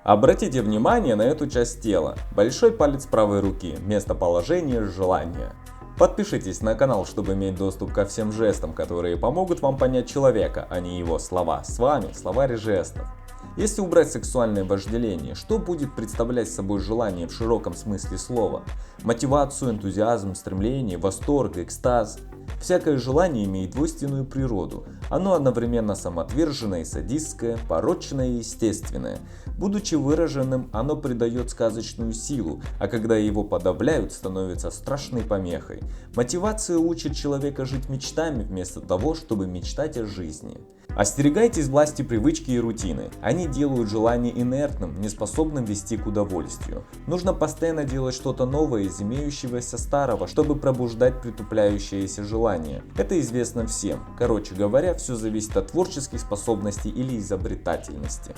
Обратите внимание на эту часть тела. Большой палец правой руки, местоположение желания. Подпишитесь на канал, чтобы иметь доступ ко всем жестам, которые помогут вам понять человека, а не его слова. С вами словарь жестов. Если убрать сексуальное вожделение, что будет представлять собой желание в широком смысле слова? Мотивацию, энтузиазм, стремление, восторг, экстаз. Всякое желание имеет двойственную природу. Оно одновременно самоотверженное и садистское, порочное и естественное. Будучи выраженным, оно придает сказочную силу, а когда его подавляют, становится страшной помехой. Мотивация учит человека жить мечтами вместо того, чтобы мечтать о жизни. Остерегайтесь власти привычки и рутины. Они делают желание инертным, неспособным вести к удовольствию. Нужно постоянно делать что-то новое из имеющегося старого, чтобы пробуждать притупляющееся желание. Это известно всем. Короче говоря, все зависит от творческих способностей или изобретательности.